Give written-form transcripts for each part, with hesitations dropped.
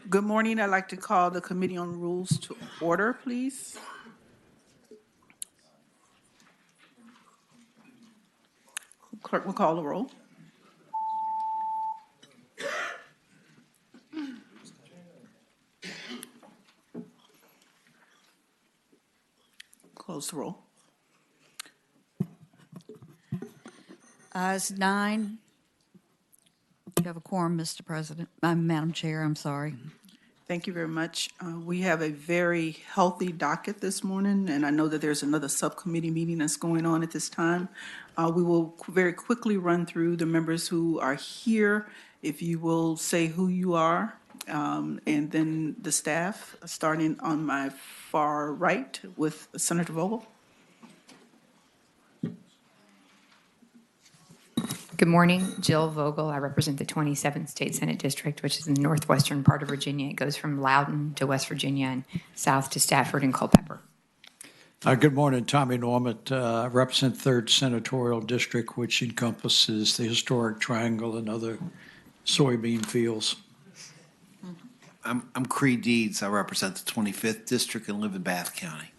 Good morning. I'd like to call the Committee on Rules to order, please. Clerk will call the roll. Close the roll. Ayes 9. You have a quorum, Mr. President. Madam Chair, I'm sorry. Thank you very much. We have a very healthy docket this morning, and I know that there's another subcommittee meeting that's going on at this time. We will very quickly run through the members who are here. If you will say who you are, and then the staff, starting on my far right with Senator Vogel. Good morning, Jill Vogel. I represent the 27th State Senate District, which is in the northwestern part of Virginia. It goes from Loudoun to West Virginia and south to Stafford and Culpeper. Good morning, Tommy Normand. I represent 3rd Senatorial District, which encompasses the historic Triangle and other soybean fields. I'm Cree Deeds. I represent the 25th District and live in Bath County.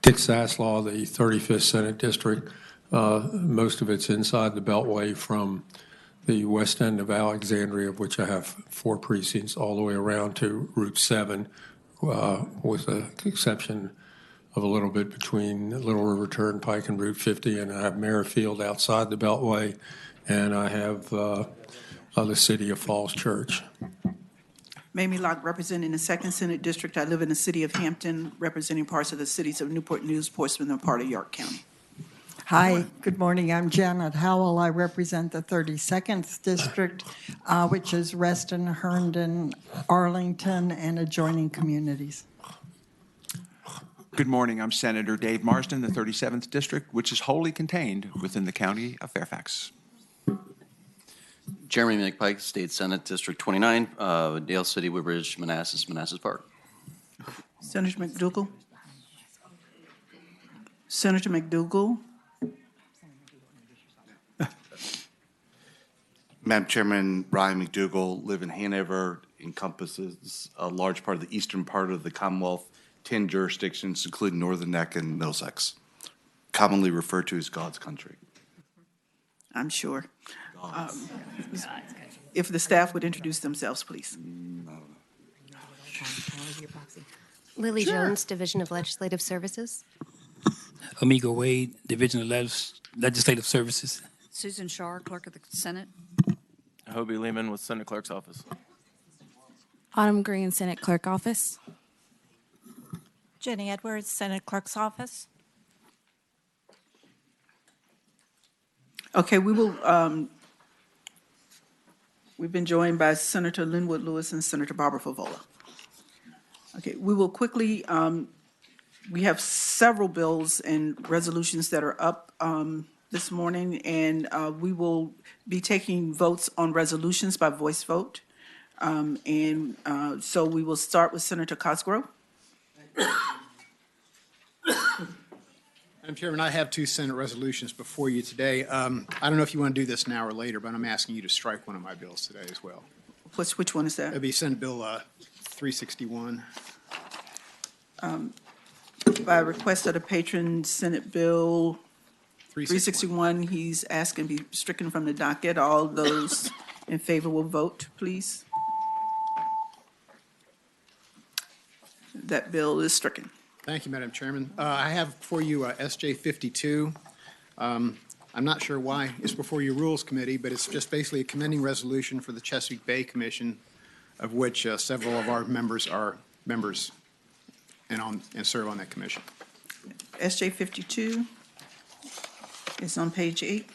Dick Saslaw, the 35th Senate District. Most of it's inside the Beltway from the west end of Alexandria, of which I have 4 precincts, all the way around to Route 7, with the exception of a little bit between Little River Turnpike and Route 50. And I have Merrifield outside the Beltway, and I have the city of Falls Church. Mamie Locke, representing the 2nd Senate District. I live in the city of Hampton, representing parts of the cities of Newport News, Portsmouth, and part of York County. Hi, good morning. I'm Janet Howell. I represent the 32nd District, which is Reston, Herndon, Arlington, and adjoining communities. Good morning. I'm Senator Dave Marsden, the 37th District, which is wholly contained within the county of Fairfax. Jeremy McPike, State Senate, District 29, Dale City, Woodbridge, Manassas, Manassas Park. Senator McDougall. Senator McDougall. Madam Chairman, Ryan McDougall, live in Hanover, encompasses a large part of the eastern part of the Commonwealth, 10 jurisdictions, including Northern Neck and Middlesex, commonly referred to as God's country. I'm sure. If the staff would introduce themselves, please. Lily Jones, Division of Legislative Services. Amigo Wade, Division of Legislative Services. Susan Shar, Clerk of the Senate. Hobie Lehman with Senate Clerk's Office. Autumn Green, Senate Clerk Office. Jenny Edwards, Senate Clerk's Office. Okay, we will. We've been joined by Senator Linwood Lewis and Senator Barbara Favola. Okay, we will quickly. We have several bills and resolutions that are up this morning, and we will be taking votes on resolutions by voice vote. So we will start with Senator Cosgrove. Madam Chairman, I have 2 Senate resolutions before you today. I don't know if you want to do this now or later, but I'm asking you to strike one of my bills today as well. Which one is that? It'll be Senate Bill 361. By request of the patron, Senate Bill 361, he's asking to be stricken from the docket. All those in favor will vote, please. That bill is stricken. Thank you, Madam Chairman. I have for you SJ 52. I'm not sure why it's before your Rules Committee, but it's just basically a commending resolution for the Chesapeake Bay Commission, of which several of our members are members and serve on that commission. SJ 52 is on page 8.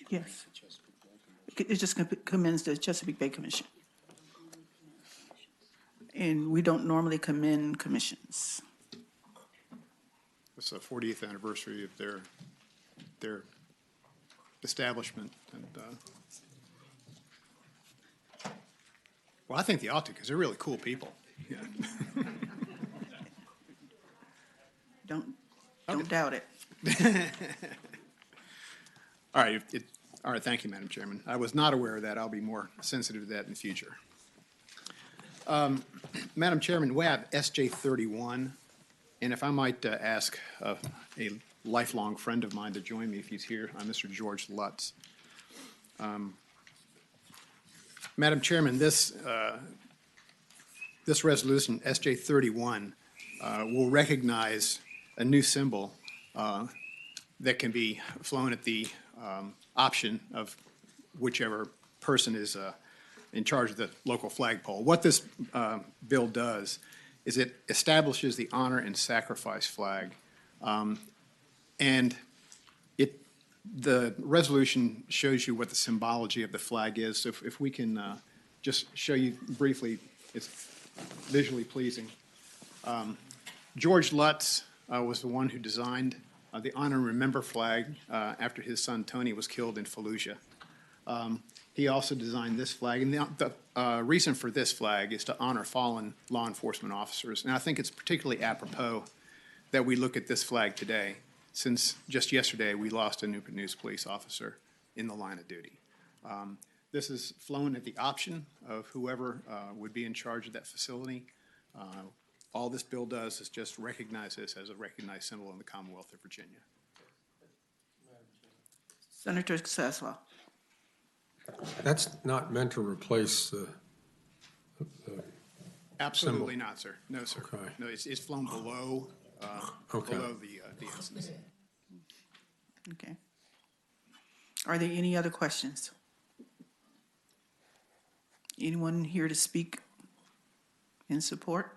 Yes. It just commends the Chesapeake Bay Commission. And we don't normally commend commissions. It's the 40th anniversary of their establishment. And, well, I think they ought to, because they're really cool people. Yeah. Don't doubt it. All right, all right, thank you, Madam Chairman. I was not aware of that. I'll be more sensitive to that in the future. Madam Chairman, we have SJ 31, and if I might ask a lifelong friend of mine to join me if he's here, Mr. George Lutz. Madam Chairman, this resolution, SJ 31, will recognize a new symbol that can be flown at the option of whichever person is in charge of the local flagpole. What this bill does is it establishes the honor and sacrifice flag. And the resolution shows you what the symbology of the flag is. So if we can just show you briefly, it's visually pleasing. George Lutz was the one who designed the Honor and Remember flag after his son Tony was killed in Fallujah. He also designed this flag, and the reason for this flag is to honor fallen law enforcement officers. And I think it's particularly apropos that we look at this flag today, since just yesterday we lost a Newport News police officer in the line of duty. This is flown at the option of whoever would be in charge of that facility. All this bill does is just recognize this as a recognized symbol in the Commonwealth of Virginia. Senator Sasslaw. That's not meant to replace the Absolutely symbol. not, sir. No, sir. Okay. No, it's flown below, Okay. below the ensigns. Okay. Are there any other questions? Anyone here to speak in support?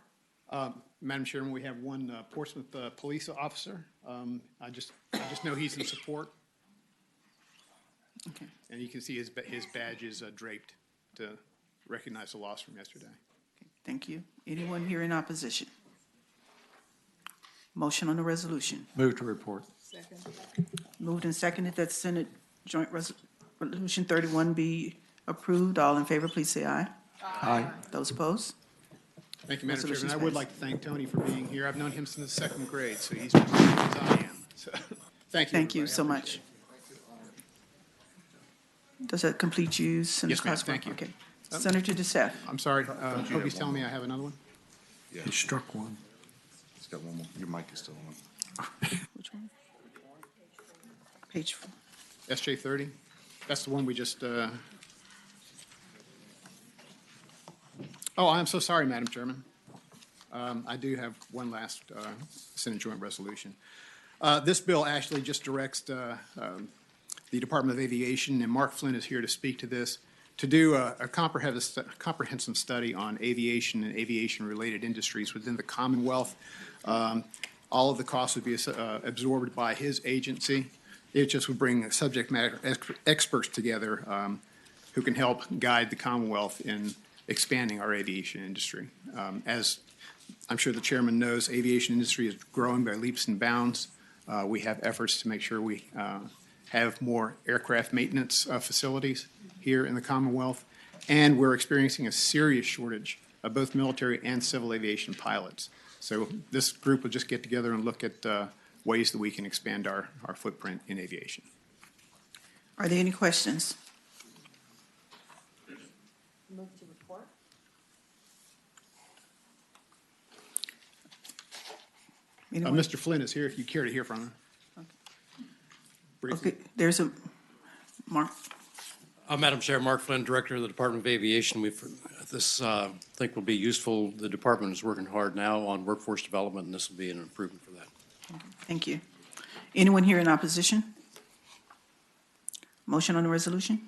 Madam Chairman, we have one Portsmouth police officer. I just know he's in support. Okay. And you can see his badge is draped to recognize the loss from yesterday. Thank you. Anyone here in opposition? Motion on the resolution. Move to report. Moved and seconded that Senate Joint Resolution 31 be approved. All in favor, please say aye. Aye. Those opposed? Thank you, Madam Resolution's Chairman. I would passed. like to thank Tony for being here. I've known him since the second grade, so he's as old as I am. So, thank you. Thank you everybody. I so appreciate much. Does that complete you, Senator Yes, ma'am. Cosgrove? Thank you. Okay. Senator DeSalle. it. I'm sorry. Toby's telling me I have another one. Yeah, He struck one. he's got one more. Your mic is still on. Which one? Page 4. SJ 30. That's the one we just. Oh, I'm so sorry, Madam Chairman. I do have one last Senate Joint Resolution. This bill actually just directs the Department of Aviation, and Mark Flynn is here to speak to this, to do a comprehensive study on aviation and aviation-related industries within the Commonwealth. All of the costs would be absorbed by his agency. It just would bring subject matter experts together who can help guide the Commonwealth in expanding our aviation industry. As I'm sure the chairman knows, aviation industry is growing by leaps and bounds. We have efforts to make sure we have more aircraft maintenance facilities here in the Commonwealth, and we're experiencing a serious shortage of both military and civil aviation pilots. So this group will just get together and look at ways that we can expand our footprint in aviation. Are there any questions? Move to report. Anyone? Mr. Flynn is here if you care to hear from him. Briefly. Okay, there's a, Mark. Madam Chair, Mark Flynn, Director of the Department of Aviation. This I think will be useful. The department is working hard now on workforce development, and this will be an improvement for that. Thank you. Anyone here in opposition? Motion on the resolution?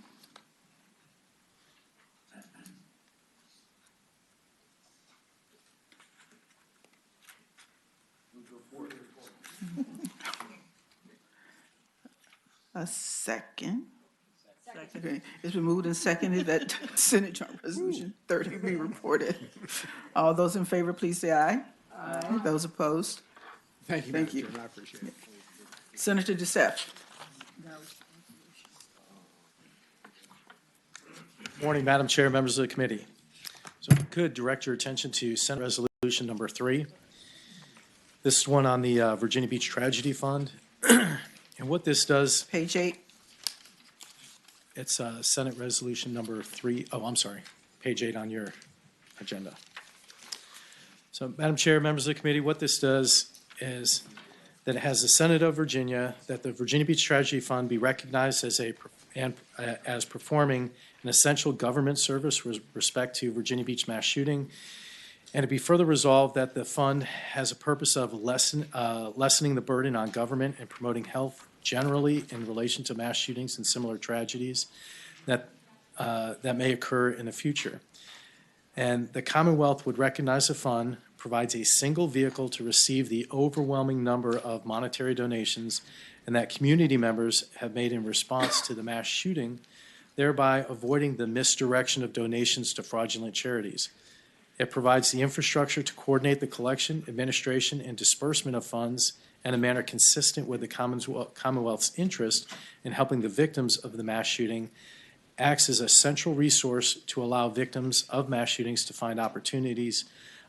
A second. Okay, it's been moved and seconded that Senate Joint Resolution 30 be reported. All those in favor, please say aye. Aye. Those opposed? Thank you, Thank Madam you. Chairman. I appreciate it. Senator DeSeth. Morning, Madam Chair, members of the committee. So if you could direct your attention to Senate Resolution number 3. This is one on the Virginia Beach Tragedy Fund. And what this does, Page 8. it's Senate Resolution number 3. Oh, I'm sorry, page 8 on your agenda. So, Madam Chair, members of the committee, what this does is that it has the Senate of Virginia, that the Virginia Beach Tragedy Fund be recognized as performing an essential government service with respect to Virginia Beach mass shooting, and to be further resolved that the fund has a purpose of lessening the burden on government and promoting health generally in relation to mass shootings and similar tragedies that may occur in the future. And the Commonwealth would recognize the fund provides a single vehicle to receive the overwhelming number of monetary donations and that community members have made in response to the mass shooting, thereby avoiding the misdirection of donations to fraudulent charities. It provides the infrastructure to coordinate the collection, administration, and disbursement of funds in a manner consistent with the Commonwealth's interest in helping the victims of the mass shooting, acts as a central resource to allow victims of mass shootings to find opportunities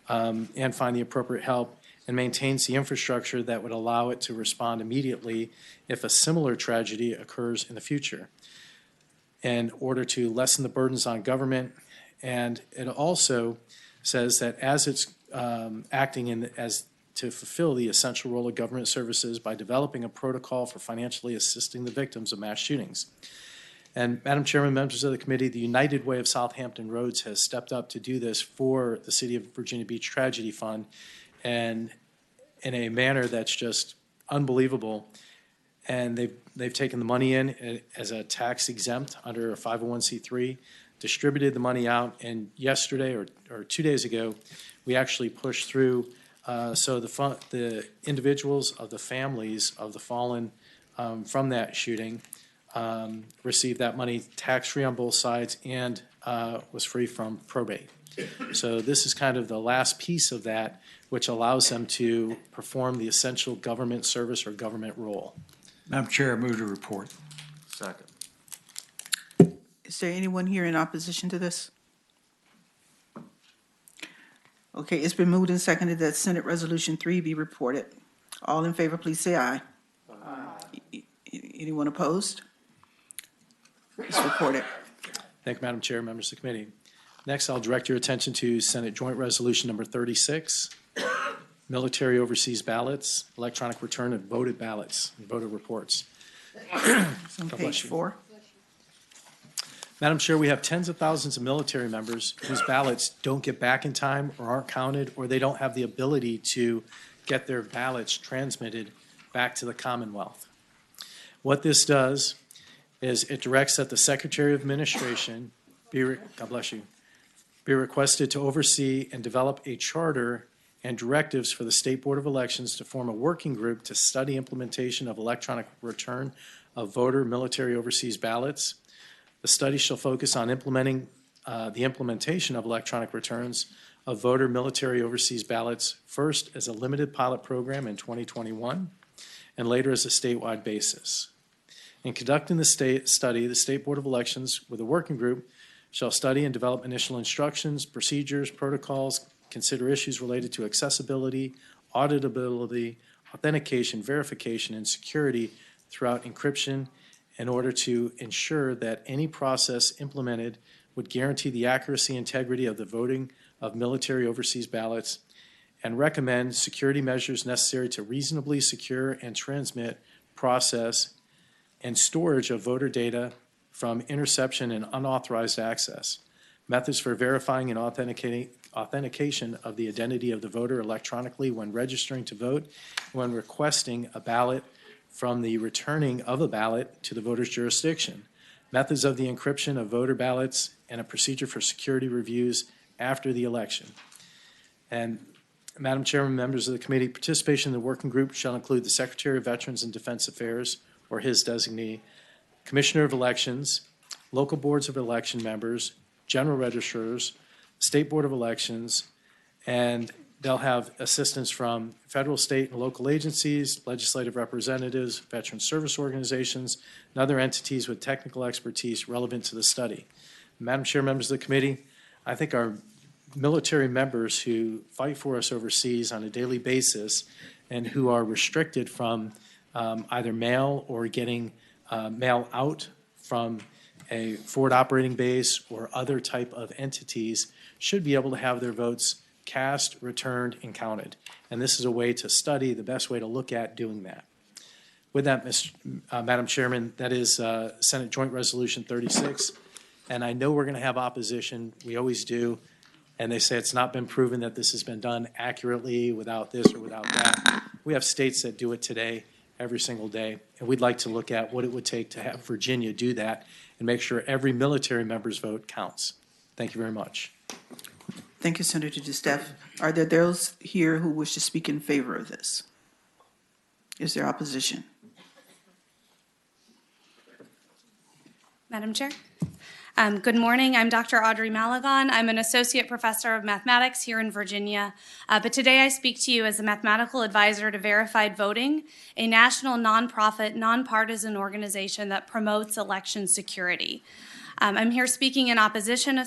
and find the appropriate help, and maintains the infrastructure that would allow it to respond immediately if a similar tragedy occurs in the future, in order to lessen the burdens on government. And it also says that as it's acting as to fulfill the essential role of government services by developing a protocol for financially assisting the victims of mass shootings. And Madam Chairman, members of the committee, the United Way of Southampton Roads has stepped up to do this for the City of Virginia Beach Tragedy Fund, and in a manner that's just unbelievable. And they've taken the money in as a tax exempt under a 501c3, distributed the money out, and yesterday or 2 days ago, we actually pushed through so the individuals of the families of the fallen from that shooting received that money tax-free on both sides and was free from probate. So this is kind of the last piece of that, which allows them to perform the essential government service or government role. Madam Chair, I move to report. Second. Is there anyone here in opposition to this? Okay, it's been moved and seconded that Senate Resolution 3 be reported. All in favor, please say aye. Aye. Anyone opposed? It's reported. Thank you, Madam Chair, members of the committee. Next, I'll direct your attention to Senate Joint Resolution number 36, military overseas ballots, electronic return of voted ballots and voter reports. It's on God bless page you. 4. Madam Chair, we have tens of thousands of military members whose ballots don't get back in time or aren't counted, or they don't have the ability to get their ballots transmitted back to the Commonwealth. What this does is it directs that the Secretary of Administration God bless you, be requested to oversee and develop a charter and directives for the State Board of Elections to form a working group to study implementation of electronic return of voter military overseas ballots. The study shall focus on implementing the implementation of electronic returns of voter military overseas ballots, first as a limited pilot program in 2021, and later as a statewide basis. In conducting the study, the State Board of Elections, with a working group, shall study and develop initial instructions, procedures, protocols, consider issues related to accessibility, auditability, authentication, verification, and security throughout encryption in order to ensure that any process implemented would guarantee the accuracy and integrity of the voting of military overseas ballots, and recommend security measures necessary to reasonably secure and transmit, process, and storage of voter data from interception and unauthorized access, methods for verifying and authentication of the identity of the voter electronically when registering to vote, when requesting a ballot from the returning of a ballot to the voter's jurisdiction, methods of the encryption of voter ballots, and a procedure for security reviews after the election. And Madam Chairman, members of the committee, participation in the working group shall include the Secretary of Veterans and Defense Affairs or his designee, Commissioner of Elections, local boards of election members, general registrars, state board of elections, and they'll have assistance from federal, state, and local agencies, legislative representatives, veteran service organizations, and other entities with technical expertise relevant to the study. Madam Chair, members of the committee, I think our military members who fight for us overseas on a daily basis and who are restricted from either mail or getting mail out from a forward operating base or other type of entities should be able to have their votes cast, returned, and counted. And this is a way to study, the best way to look at doing that. With that, Madam Chairman, that is Senate Joint Resolution 36. And I know we're going to have opposition. We always do. And they say it's not been proven that this has been done accurately without this or without that. We have states that do it today, every single day. And we'd like to look at what it would take to have Virginia do that and make sure every military member's vote counts. Thank you very much. Thank you, Senator DeStef. Are there those here who wish to speak in favor of this? Is there opposition? Madam Chair. Good morning. I'm Dr. Audrey Malagon. I'm an associate professor of mathematics here in Virginia. But today I speak to you as a mathematical advisor to Verified Voting, a national nonprofit, nonpartisan organization that promotes election security. I'm here speaking in opposition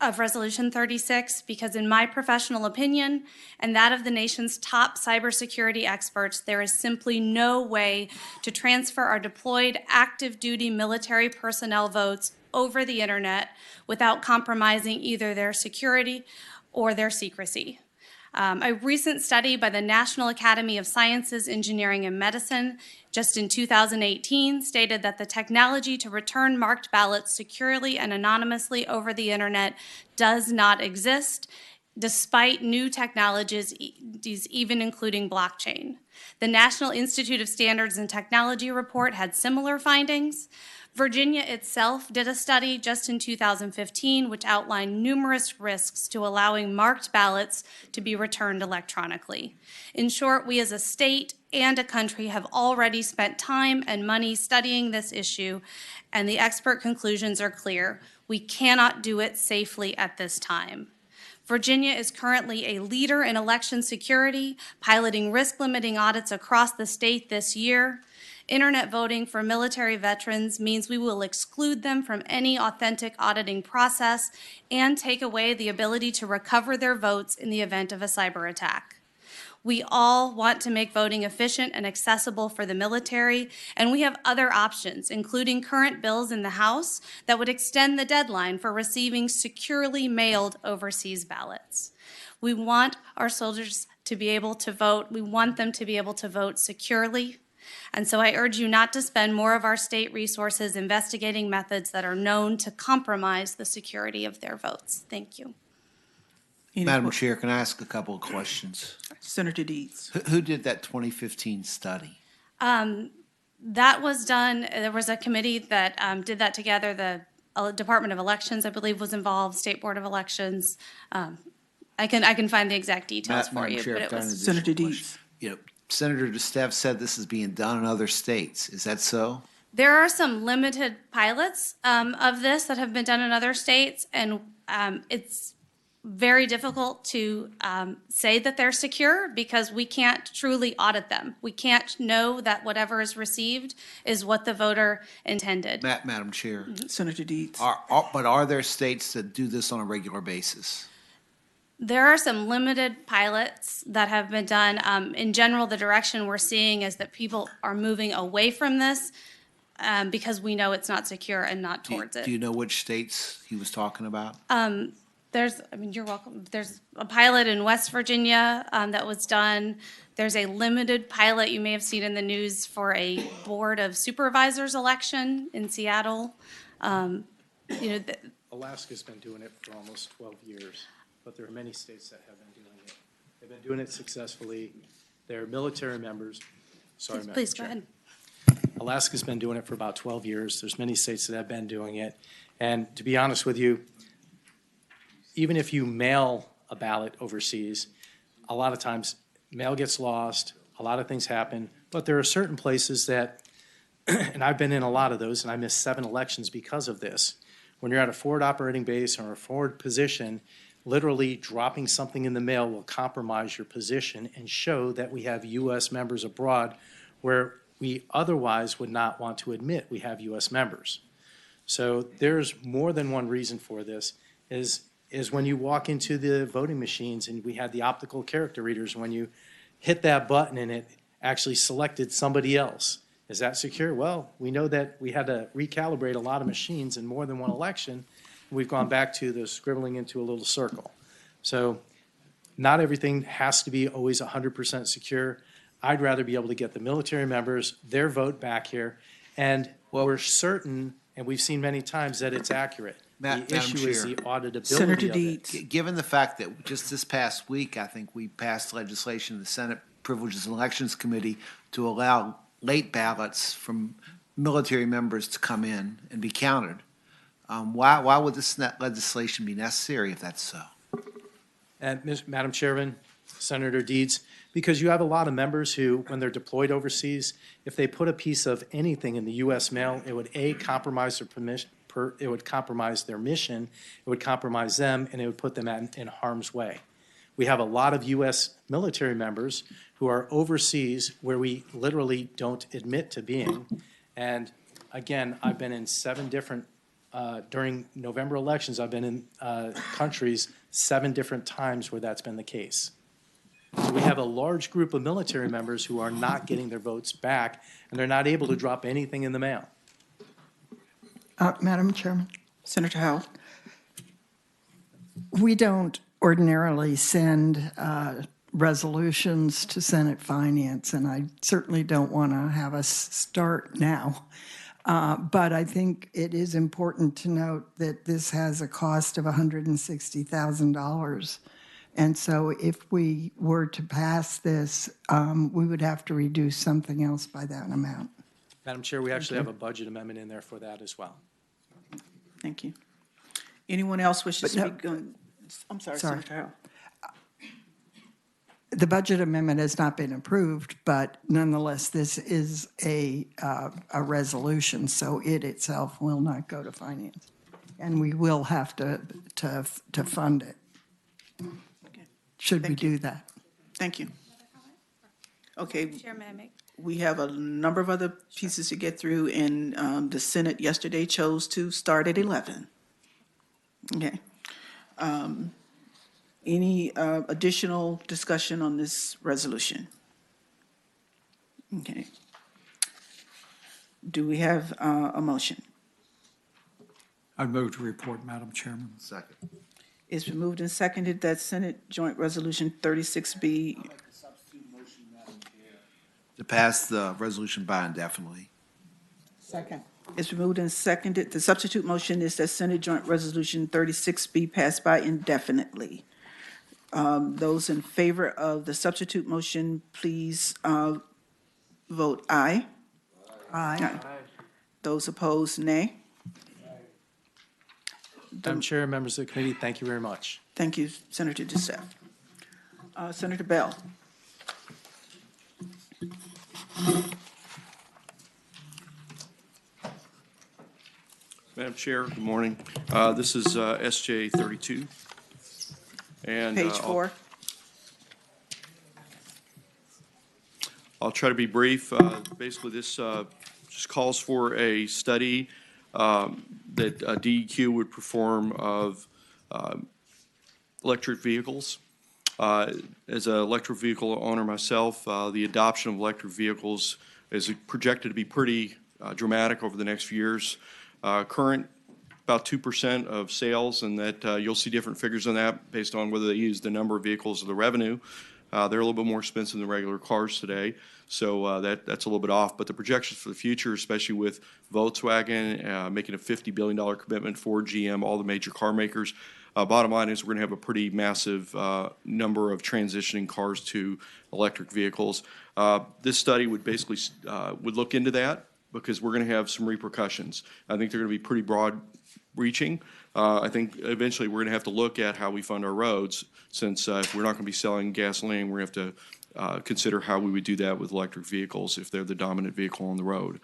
of Resolution 36 because in my professional opinion and that of the nation's top cybersecurity experts, there is simply no way to transfer our deployed active duty military personnel votes over the internet without compromising either their security or their secrecy. A recent study by the National Academy of Sciences, Engineering, and Medicine just in 2018 stated that the technology to return marked ballots securely and anonymously over the internet does not exist, despite new technologies, even including blockchain. The National Institute of Standards and Technology report had similar findings. Virginia itself did a study just in 2015 which outlined numerous risks to allowing marked ballots to be returned electronically. In short, we as a state and a country have already spent time and money studying this issue, and the expert conclusions are clear. We cannot do it safely at this time. Virginia is currently a leader in election security, piloting risk-limiting audits across the state this year. Internet voting for military veterans means we will exclude them from any authentic auditing process and take away the ability to recover their votes in the event of a cyber attack. We all want to make voting efficient and accessible for the military, and we have other options, including current bills in the House that would extend the deadline for receiving securely mailed overseas ballots. We want our soldiers to be able to vote. We want them to be able to vote securely. And so I urge you not to spend more of our state resources investigating methods that are known to compromise the security of their votes. Thank you. Madam Chair, can I ask a couple of questions? Senator Deeds. Who did that 2015 study? That was done, there was a committee that did that together. The Department of Elections, I believe, was involved, State Board of Elections. I can find the exact details for you. Chair, but it was Senator Deeds. Senator DeStef said this is being done in other states. Is that so? There are some limited pilots of this that have been done in other states, and it's very difficult to say that they're secure because we can't truly audit them. We can't know that whatever is received is what the voter intended. Madam Chair. Senator Deeds. But are there states that do this on a regular basis? There are some limited pilots that have been done. In general, the direction we're seeing is that people are moving away from this because we know it's not secure and not towards it. Do you know which states he was talking about? You're welcome. There's a pilot in West Virginia that was done. There's a limited pilot you may have seen in the news for a Board of Supervisors election in Seattle. Alaska's been doing it for almost 12 years. But there are many states that have been doing it. They've been doing it successfully. They're military members. Sorry, Madam Please go Chair. ahead. Alaska's been doing it for about 12 years. There's many states that have been doing it. And to be honest with you, even if you mail a ballot overseas, a lot of times mail gets lost, a lot of things happen, but there are certain places that, and I've been in a lot of those, and I missed 7 elections because of this, when you're at a forward operating base or a forward position, literally dropping something in the mail will compromise your position and show that we have U.S. members abroad where we otherwise would not want to admit we have U.S. members. So there's more than one reason for this, is when you walk into the voting machines, and we had the optical character readers, when you hit that button and it actually selected somebody else. Is that secure? Well, we know that we had to recalibrate a lot of machines in more than one election. We've gone back to the scribbling into a little circle. So not everything has to be always 100% secure. I'd rather be able to get the military members, their vote back here, and we're certain, and we've seen many times, that it's accurate. The issue is the auditability Senator of Deeds. it. Given the fact that just this past week, I think we passed legislation in the Senate Privileges and Elections Committee to allow late ballots from military members to come in and be counted. Why would this legislation be necessary if that's so? And Madam Chairman, Senator Deeds, because you have a lot of members who, when they're deployed overseas, if they put a piece of anything in the U.S. mail, it would compromise their permission. It would compromise their mission, it would compromise them, and it would put them in harm's way. We have a lot of U.S. military members who are overseas where we literally don't admit to being. And again, I've been in 7 different, during November elections, I've been in countries 7 different times where that's been the case. So we have a large group of military members who are not getting their votes back, and they're not able to drop anything in the mail. Madam Chairman, Senator Howell. we don't ordinarily send resolutions to Senate Finance, and I certainly don't want to have us start now. But I think it is important to note that this has a cost of $160,000. And so if we were to pass this, we would have to reduce something else by that amount. Madam Chair, we actually have a budget amendment in there for that as well. Thank you. Anyone else wish to speak? I'm sorry, Sorry. Senator Howell. The budget amendment has not been approved, but nonetheless, this is a resolution, so it itself will not go to finance. And we will have to fund it. Should we do that? Thank you. Okay. Chair, may I make? We have a number of other pieces to get through, and the Senate yesterday chose to start at 11. Okay. Any additional discussion on this resolution? Okay. Do we have a motion? I move to report, Madam Chairman. Second. It's been moved and seconded that Senate Joint Resolution 36B. To pass the resolution by indefinitely. Second. It's been moved and seconded. The substitute motion is that Senate Joint Resolution 36B passed by indefinitely. Those in favor of the substitute motion, please vote aye. Aye. Those opposed, nay. Madam Chair, members of the committee, thank you very much. Thank you, Senator DeSalle. Senator Bell. Madam Chair, good morning. This is SJ 32. And Page 4. I'll try to be brief. Basically, this just calls for a study that DEQ would perform of electric vehicles. As an electric vehicle owner myself, the adoption of electric vehicles is projected to be pretty dramatic over the next few years. Current about 2% of sales, and that you'll see different figures on that based on whether they use the number of vehicles or the revenue. They're a little bit more expensive than regular cars today, so that's a little bit off. But the projections for the future, especially with Volkswagen making a $50 billion commitment for GM, all the major car makers, bottom line is we're going to have a pretty massive number of transitioning cars to electric vehicles. This study would basically would look into that, because we're going to have some repercussions. I think they're going to be pretty broad-reaching. I think eventually we're going to have to look at how we fund our roads, since if we're not going to be selling gasoline, we're going to have to consider how we would do that with electric vehicles if they're the dominant vehicle on the road.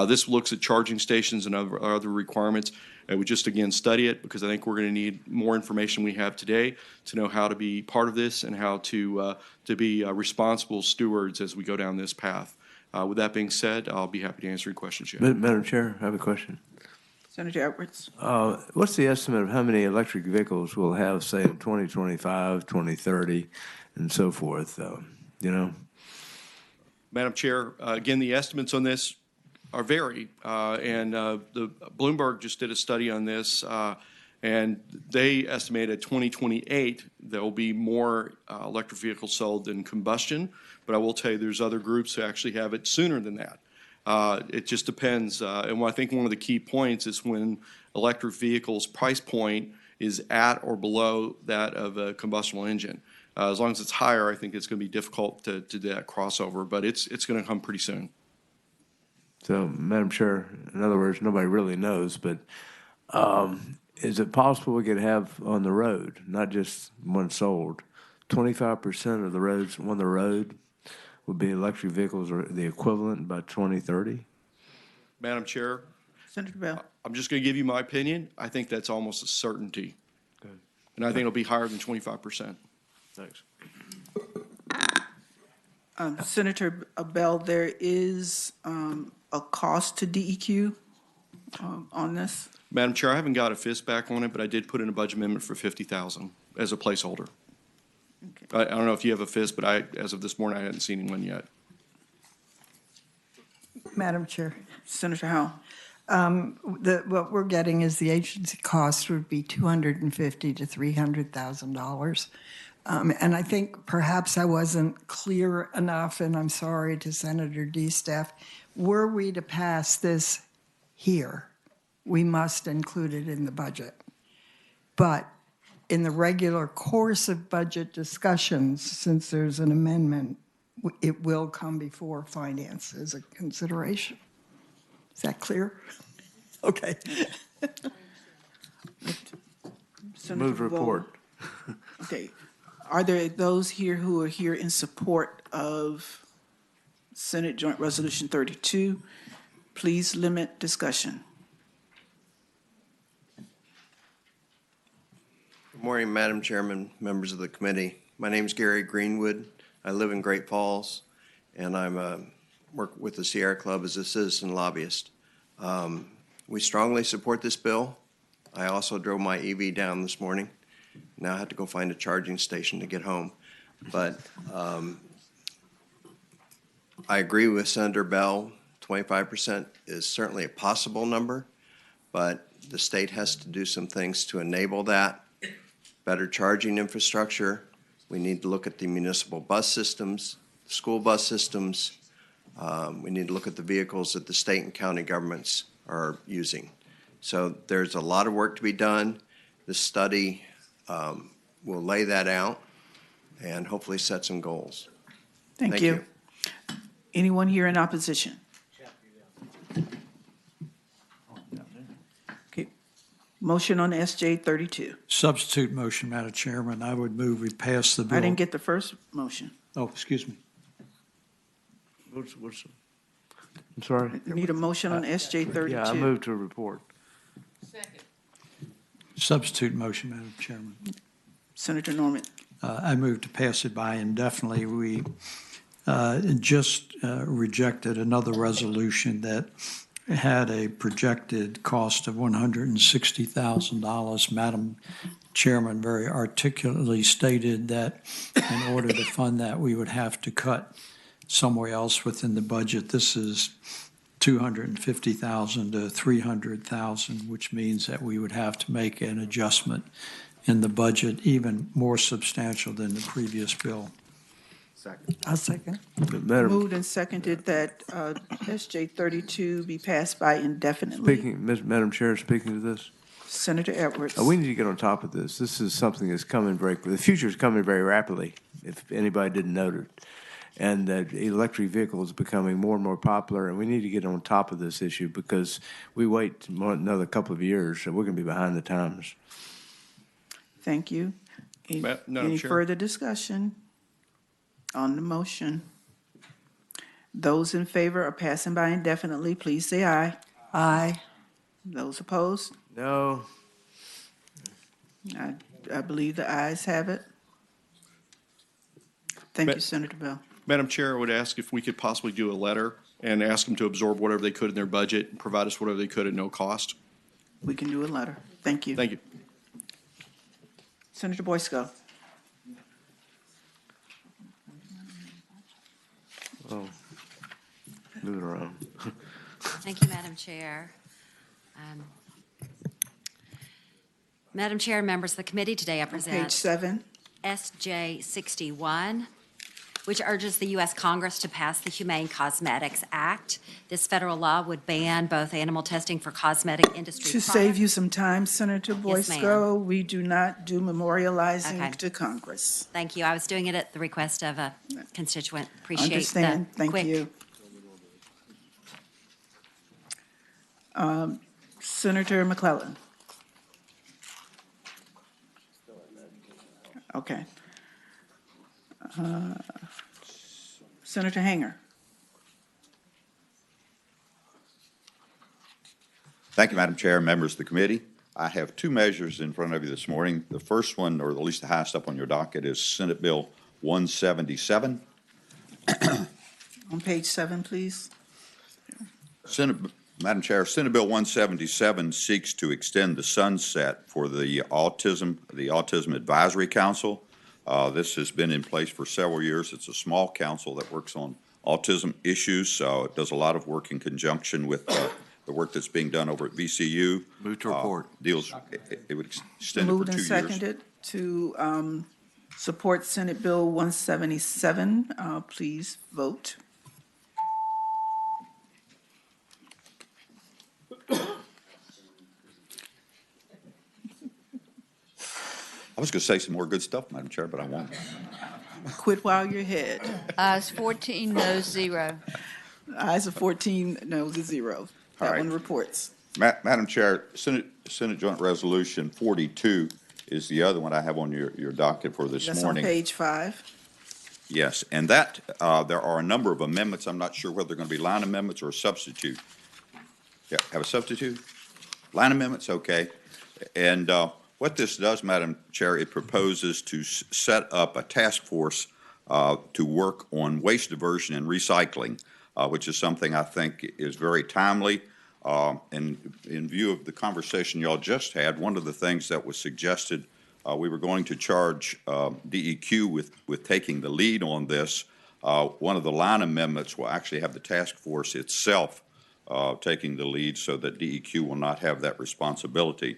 This looks at charging stations and other requirements. I would just, again, study it because I think we're going to need more information we have today to know how to be part of this and how to be responsible stewards as we go down this path. With that being said, I'll be happy to answer any questions you have. Madam Chair, I have a question. Senator Edwards. What's the estimate of how many electric vehicles we'll have, say, in 2025, 2030, and so forth? You know? Madam Chair, again, the estimates on this are varied, and the Bloomberg just did a study on this, and they estimated 2028 there will be more electric vehicles sold than combustion. But I will tell you, there's other groups who actually have it sooner than that. It just depends. And I think one of the key points is when electric vehicles' price point is at or below that of a combustible engine. As long as it's higher, I think it's going to be difficult to do that crossover, but it's going to come pretty soon. So, Madam Chair, in other words, nobody really knows, but is it possible we could have on the road, not just one sold, 25% of the roads on the road would be electric vehicles or the equivalent by 2030? Madam Chair, Senator Bell. I'm just going to give you my opinion. I think that's almost a certainty. Good. And I think it'll be higher than 25%. Thanks. Senator Bell, there is a cost to DEQ on this. Madam Chair, I haven't got a fist back on it, but I did put in a budget amendment for $50,000 as a placeholder. I don't know if you have a fist, but as of this morning, I hadn't seen one yet. Madam Chair. Senator Howell. What we're getting is the agency cost would be $250,000 to $300,000. And I think perhaps I wasn't clear enough, and I'm sorry to Senator D. staff. Were we to pass this here, we must include it in the budget. But in the regular course of budget discussions, since there's an amendment, it will come before finance as a consideration. Is that clear? Okay. Move report. Okay. Are there those here who are here in support of Senate Joint Resolution 32? Please limit discussion. Good morning, Madam Chairman, members of the committee. My name is Gary Greenwood. I live in Great Falls, and I'm work with the Sierra Club as a citizen lobbyist. We strongly support this bill. I also drove my EV down this morning. Now I have to go find a charging station to get home. But I agree with Senator Bell. 25% is certainly a possible number, but the state has to do some things to enable that. Better charging infrastructure. We need to look at the municipal bus systems, school bus systems. We need to look at the vehicles that the state and county governments are using. So there's a lot of work to be done. This study will lay that out and hopefully set some goals. Thank you. Anyone here in opposition? Okay. Motion on SJ 32. Substitute motion, Madam Chairman. I would move we pass the bill. I didn't get the first motion. Oh, excuse me. I'm sorry? We need a motion on SJ 32. Yeah, I move to report. Substitute motion, Madam Chairman. Senator Norman. I move to pass it by indefinitely. We just rejected another resolution that had a projected cost of $160,000. Madam Chairman very articulately stated that in order to fund that, we would have to cut somewhere else within the budget. This is $250,000 to $300,000, which means that we would have to make an adjustment in the budget, even more substantial than the previous bill. Second. I'll second. Moved and seconded that SJ 32 be passed by indefinitely. Madam Chair, speaking to this. Senator Edwards. We need to get on top of this. This is something that's coming the future is coming very rapidly, if anybody didn't note it. And that electric vehicles are becoming more and more popular, and we need to get on top of this issue because we wait another couple of years, and we're going to be behind the times. Thank you. Any Chair. further discussion on the motion? Those in favor of passing by indefinitely, please say aye. Aye. Those opposed? No. I believe the ayes have it. Thank you, Senator Bell. Madam Chair, I would ask if we could possibly do a letter and ask them to absorb whatever they could in their budget and provide us whatever they could at no cost. We can do a letter. Thank you. Thank you. Senator Boysko. Oh, move it around. Thank you, Madam Chair. Madam Chair and members of the committee, today I present Page 7. SJ 61, which urges the U.S. Congress to pass the Humane Cosmetics Act. This federal law would ban both animal testing for cosmetic industry To products. save you some time, Senator Yes, Boysko, we do not do memorializing Okay. to Congress. Thank you. I was doing it at the request of a constituent. Appreciate Understand. the Thank quick. you. Senator McClellan. Okay. Senator Hanger. Thank you, Madam Chair, members of the committee. I have two measures in front of you this morning. The first one, or at least the highest up on your docket, is Senate Bill 177. On page 7, please. Madam Chair, Senate Bill 177 seeks to extend the sunset for the Autism Advisory Council. This has been in place for several years. It's a small council that works on autism issues, so it does a lot of work in conjunction with the work that's being done over at VCU. Move to report. It would extend it for Moved 2 and years. seconded to support Senate Bill 177. Please vote. I was going to say some more good stuff, Madam Chair, but I won't. Quit while you're ahead. Ayes 14, no 0. Ayes of 14, noes of 0. All That right. one reports. Madam Chair, Senate Joint Resolution 42 is the other one I have on your docket for this That's on morning. page 5. Yes, and that, there are a number of amendments. I'm not sure whether they're going to be line amendments or a substitute. Yeah, have a substitute? Line amendments, okay. And what this does, Madam Chair, it proposes to set up a task force to work on waste diversion and recycling, which is something I think is very timely. And in view of the conversation y'all just had, one of the things that was suggested, we were going to charge DEQ with taking the lead on this. One of the line amendments will actually have the task force itself taking the lead so that DEQ will not have that responsibility.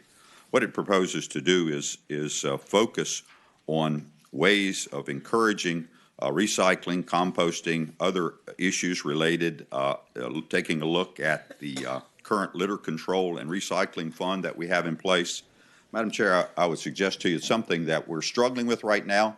What it proposes to do is focus on ways of encouraging recycling, composting, other issues related, taking a look at the current litter control and recycling fund that we have in place. Madam Chair, I would suggest to you it's something that we're struggling with right now.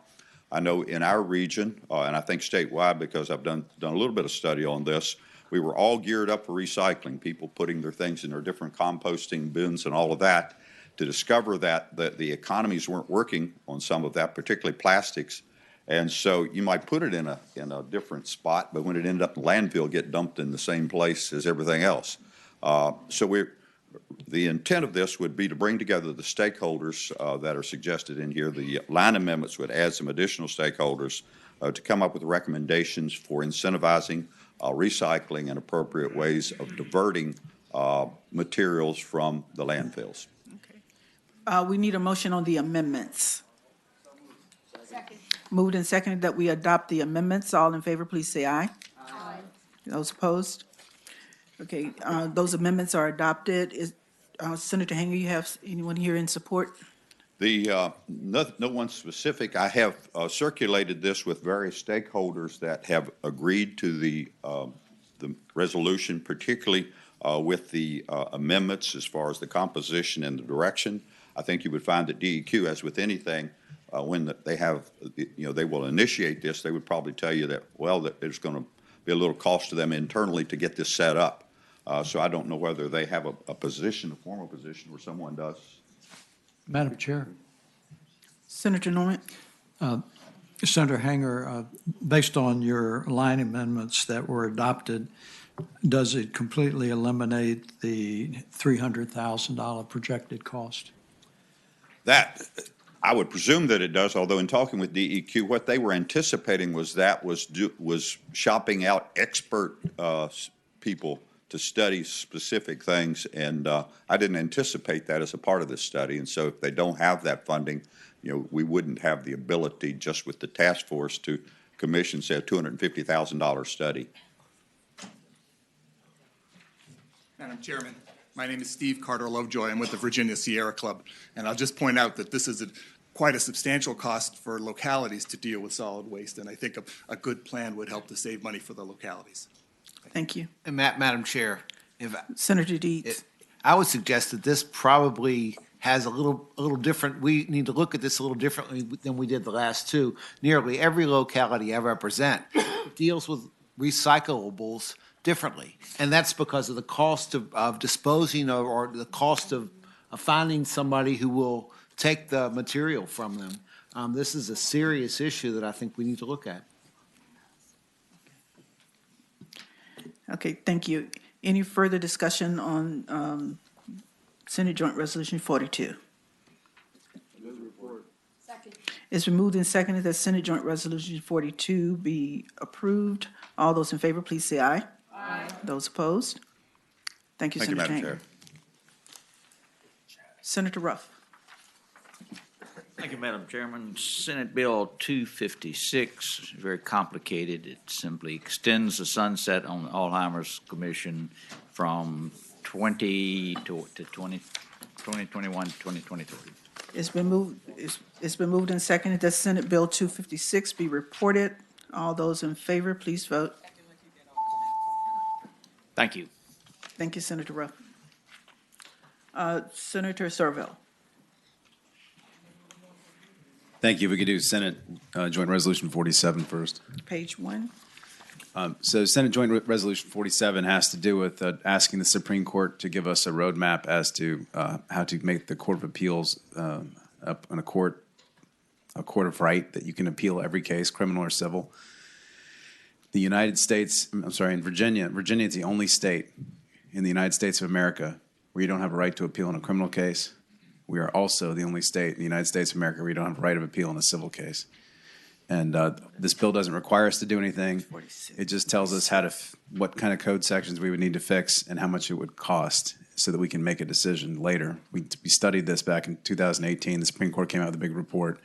I know in our region, and I think statewide, because I've done a little bit of study on this, we were all geared up for recycling, people putting their things in their different composting bins and all of that, to discover that the economies weren't working on some of that, particularly plastics. And so you might put it in a different spot, but when it ended up in landfill, get dumped in the same place as everything else. The intent of this would be to bring together the stakeholders that are suggested in here. The line amendments would add some additional stakeholders to come up with recommendations for incentivizing recycling and appropriate ways of diverting materials from the landfills. We need a motion on the amendments. Moved and seconded that we adopt the amendments. All in favor, please say aye. Aye. Those opposed? Okay, those amendments are adopted. Senator Hanger, you have anyone here in support? No one specific. I have circulated this with various stakeholders that have agreed to the resolution, particularly with the amendments as far as the composition and the direction. I think you would find that DEQ, as with anything, when they have, they will initiate this, they would probably tell you that, well, that there's going to be a little cost to them internally to get this set up. So I don't know whether they have a position, a formal position, or someone does. Madam Chair. Senator Norman. Senator Hanger, based on your line amendments that were adopted, Does it completely eliminate the $300,000 projected cost? That, I would presume that it does, although in talking with DEQ, what they were anticipating was was shopping out expert people to study specific things, and I didn't anticipate that as a part of this study. And so if they don't have that funding, we wouldn't have the ability just with the task force to commission, say, a $250,000 study. Madam Chairman, my name is Steve Carter Lovejoy. I'm with the Virginia Sierra Club, and I'll just point out that this is quite a substantial cost for localities to deal with solid waste, and I think a good plan would help to save money for the localities. Thank you. And Madam Chair, if Senator Deeds. I would suggest that this probably has a little different, we need to look at this a little differently than we did the last two. Nearly every locality I represent deals with recyclables differently. And that's because of the cost of disposing of, or the cost of finding somebody who will take the material from them. This is a serious issue that I think we need to look at. Okay, thank you. Any further discussion on Senate Joint Resolution 42? Second. It's been moved and seconded that Senate Joint Resolution 42 be approved. All those in favor, please say aye. Aye. Those opposed? Thank you, Senator Madam Changer. Chair. Senator Ruff. Thank you, Madam Chairman. Senate Bill 256 is very complicated. It simply extends the sunset on the Alzheimer's Commission from 2021 to 2023. It's been moved and seconded that Senate Bill 256 be reported. All those in favor, please vote. Thank you. Thank you, Senator Ruff. Senator Serville. Thank you. We could do Senate Joint Resolution 47 first. Page 1. So Senate Joint Resolution 47 has to do with asking the Supreme Court to give us a roadmap as to how to make the Court of Appeals a court of right that you can appeal every case, criminal or civil. The United States, I'm sorry, in Virginia is the only state in the United States of America where you don't have a right to appeal in a criminal case. We are also the only state in the United States of America where you don't have a right of appeal in a civil case. And this bill doesn't require us to do anything. It just tells us what kind of code sections we would need to fix and how much it would cost so that we can make a decision later. We studied this back in 2018. The Supreme Court came out with a big report.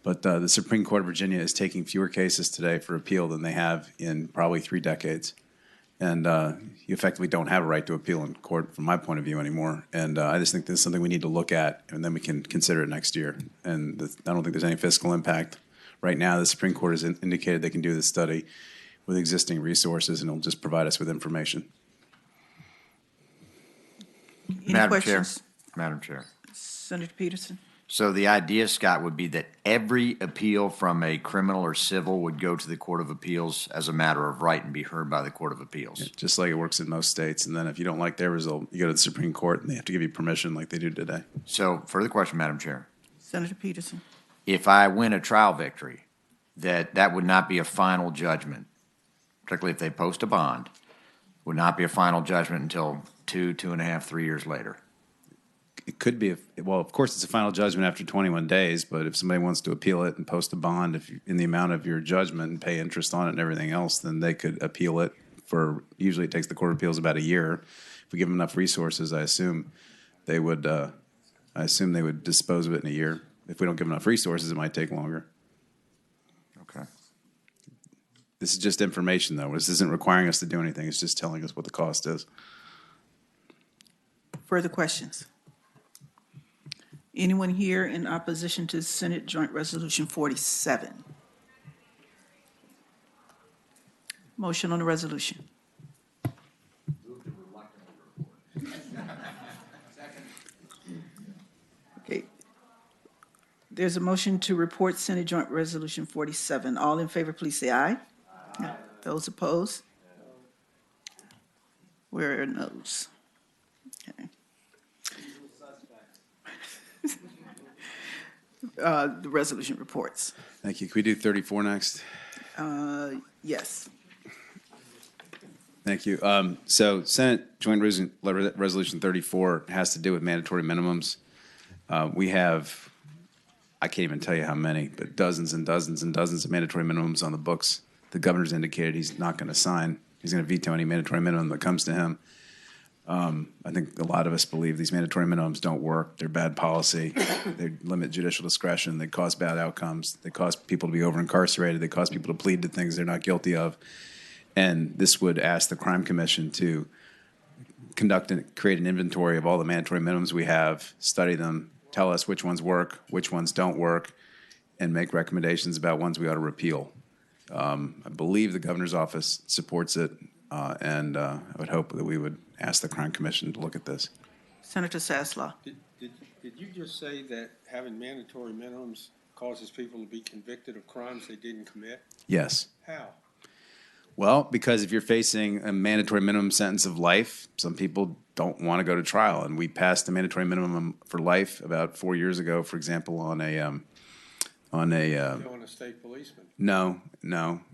But the Supreme Court of Virginia is taking fewer cases today for appeal than they have in probably 3 decades. And you effectively don't have a right to appeal in court from my point of view anymore. And I just think this is something we need to look at, and then we can consider it next year. And I don't think there's any fiscal impact. Right now, the Supreme Court has indicated they can do this study with existing resources, and it'll just provide us with information. Any questions? Madam Chair. Senator Peterson. So the idea, Scott, would be that every appeal from a criminal or civil would go to the Court of Appeals as a matter of right and be heard by the Court of Appeals. Yeah, just like it works in most states. And then if you don't like their result, you go to the Supreme Court, and they have to give you permission like they do today. So further question, Madam Chair. Senator Peterson. If I win a trial victory, that would not be a final judgment, particularly if they post a bond, would not be a final judgment until 2.5, 3 years later. It could be, well, of course, it's a final judgment after 21 days, but if somebody wants to appeal it and post a bond in the amount of your judgment and pay interest on it and everything else, then they could appeal it usually it takes the Court of Appeals about a year. If we give them enough resources, I assume they would dispose of it in a year. If we don't give enough resources, it might take longer. Okay. This is just information, though. This isn't requiring us to do anything. It's just telling us what the cost is. Further questions? Anyone here in opposition to Senate Joint Resolution 47? Motion on the resolution. Okay. There's a motion to report Senate Joint Resolution 47. All in favor, please say aye. Aye. Those opposed? Where are noes? Okay. The resolution reports. Thank you. Can we do 34 next? Yes. Thank you. So Senate Joint Resolution 34 has to do with mandatory minimums. We have, I can't even tell you how many, but dozens and dozens and dozens of mandatory minimums on the books. The governor's indicated he's not going to sign. He's going to veto any mandatory minimum that comes to him. I think a lot of us believe these mandatory minimums don't work. They're bad policy. They limit judicial discretion. They cause bad outcomes. They cause people to be over-incarcerated. They cause people to plead to things they're not guilty of. And this would ask the Crime Commission to conduct and create an inventory of all the mandatory minimums we have, study them, tell us which ones work, which ones don't work, and make recommendations about ones we ought to repeal. I believe the governor's office supports it, and I would hope that we would ask the Crime Commission to look at this. Senator Saslaw. Did you just say that having mandatory minimums causes people to be convicted of crimes they didn't commit? Yes. How? Well, because if you're facing a mandatory minimum sentence of life, some people don't want to go to trial. And we passed the mandatory minimum for life about 4 years ago, for example, on a Killing a state policeman. No.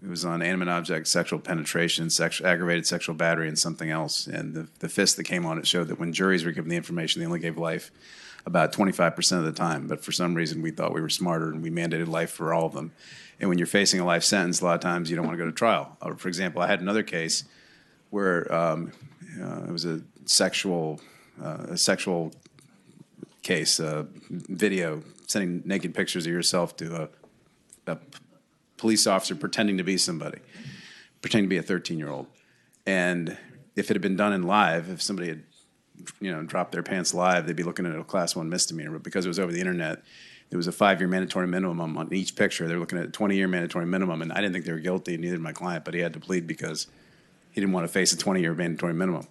It was on animate object sexual penetration, aggravated sexual battery, and something else. And the fist that came on it showed that when juries were given the information, they only gave life about 25% of the time. But for some reason, we thought we were smarter, and we mandated life for all of them. And when you're facing a life sentence, a lot of times you don't want to go to trial. For example, I had another case where it was a sexual case, video, sending naked pictures of yourself to a police officer pretending to be somebody, pretending to be a 13-year-old. And if it had been done in live, if somebody had dropped their pants live, they'd be looking at a Class 1 misdemeanor. But because it was over the internet, there was a 5-year mandatory minimum on each picture. They're looking at a 20-year mandatory minimum, and I didn't think they were guilty, neither did my client, but he had to plead because he didn't want to face a 20-year mandatory minimum.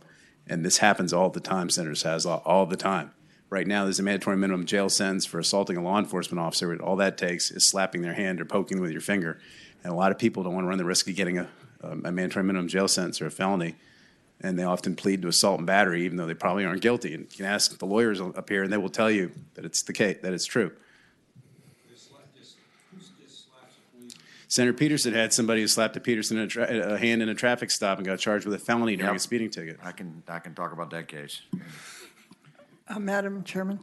And this happens all the time, Senator Saslaw, all the time. Right now, there's a mandatory minimum jail sentence for assaulting a law enforcement officer. All that takes is slapping their hand or poking with your finger. And a lot of people don't want to run the risk of getting a mandatory minimum jail sentence or a felony, and they often plead to assault and battery, even though they probably aren't guilty. And you can ask the lawyers up here, and they will tell you that it's the case, that it's true. Senator Peterson had somebody who slapped a Peterson a hand in a traffic stop and got charged with a felony during a speeding ticket. I can talk about that case. Madam Chairman.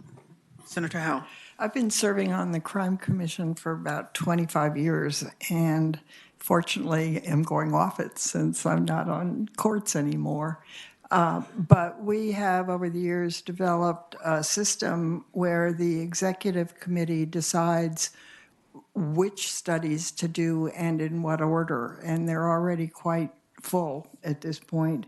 Senator Howell. I've been serving on the Crime Commission for about 25 years, and fortunately am going off it since I'm not on courts anymore. But we have, over the years, developed a system where the executive committee decides which studies to do and in what order, and they're already quite full at this point.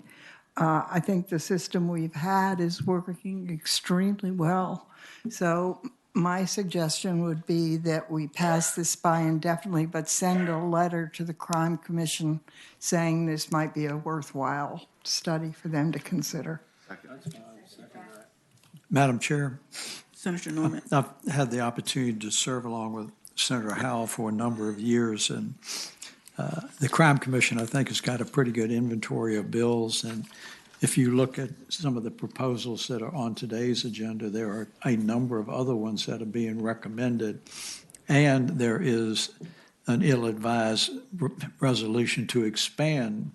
I think the system we've had is working extremely well. So my suggestion would be that we pass this by indefinitely, but send a letter to the Crime Commission saying this might be a worthwhile study for them to consider. Madam Chair, Senator Norman. I've had the opportunity to serve along with Senator Howell for a number of years, and the Crime Commission, I think, has got a pretty good inventory of bills. And if you look at some of the proposals that are on today's agenda, there are a number of other ones that are being recommended. And there is an ill-advised resolution to expand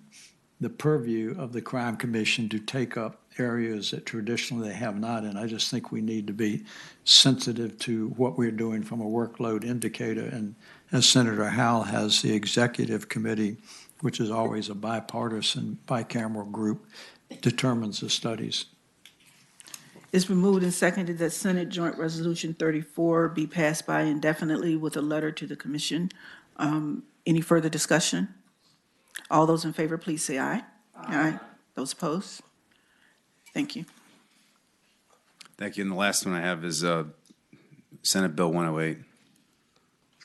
the purview of the Crime Commission to take up areas that traditionally they have not. And I just think we need to be sensitive to what we're doing from a workload indicator. And as Senator Howell has, the executive committee, which is always a bipartisan, bicameral group, determines the studies. It's been moved and seconded that Senate Joint Resolution 34 be passed by indefinitely with a letter to the commission. Any further discussion? All those in favor, please say aye. Aye. Those opposed? Thank you. Thank you. And the last one I have is Senate Bill 108,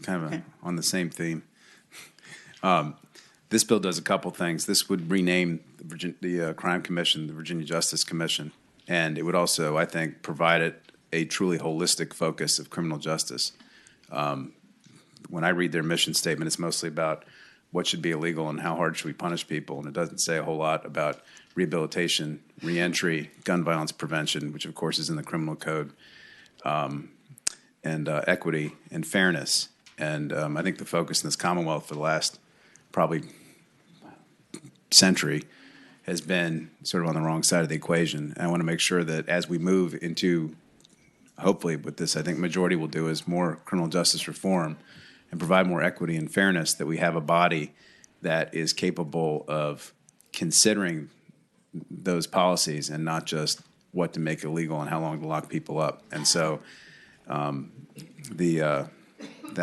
kind of on the same theme. This bill does a couple things. This would rename the Crime Commission the Virginia Justice Commission, and it would also, I think, provide it a truly holistic focus of criminal justice. When I read their mission statement, it's mostly about what should be illegal and how hard should we punish people, and it doesn't say a whole lot about rehabilitation, reentry, gun violence prevention, which of course is in the criminal code, and equity and fairness. And I think the focus in this Commonwealth for the last probably century has been sort of on the wrong side of the equation. And I want to make sure that as we move into, hopefully what this, I think, majority will do is more criminal justice reform and provide more equity and fairness, that we have a body that is capable of considering those policies and not just what to make illegal and how long to lock people up. And so that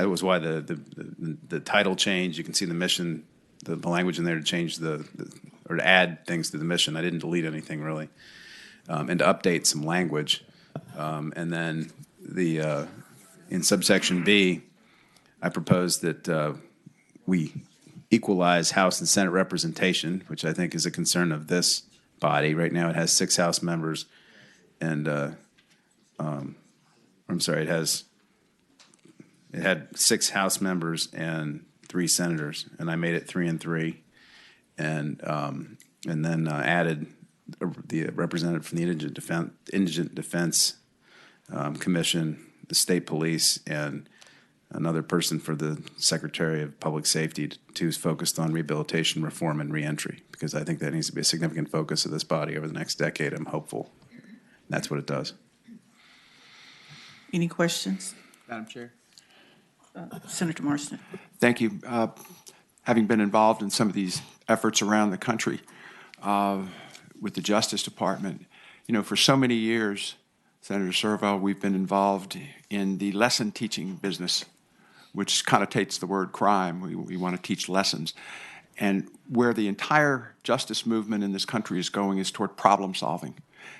was why the title change. You can see the mission, the language in there to change or to add things to the mission. I didn't delete anything really, and to update some language. And then in subsection B, I propose that we equalize House and Senate representation, which I think is a concern of this body. Right now, it has 6 House members, and I'm sorry, it had 6 House members and 3 senators, and I made it 3 and 3, and then added the representative from the Indigent Defense Commission, the state police, and another person for the Secretary of Public Safety who's focused on rehabilitation, reform, and reentry, because I think that needs to be a significant focus of this body over the next decade. I'm hopeful that's what it does. Any questions? Madam Chair. Senator Marston. Thank you. Having been involved in some of these efforts around the country with the Justice Department, for so many years, Senator Serval, we've been involved in the lesson teaching business, which connotates the word crime. We want to teach lessons. And where the entire justice movement in this country is going is toward problem solving.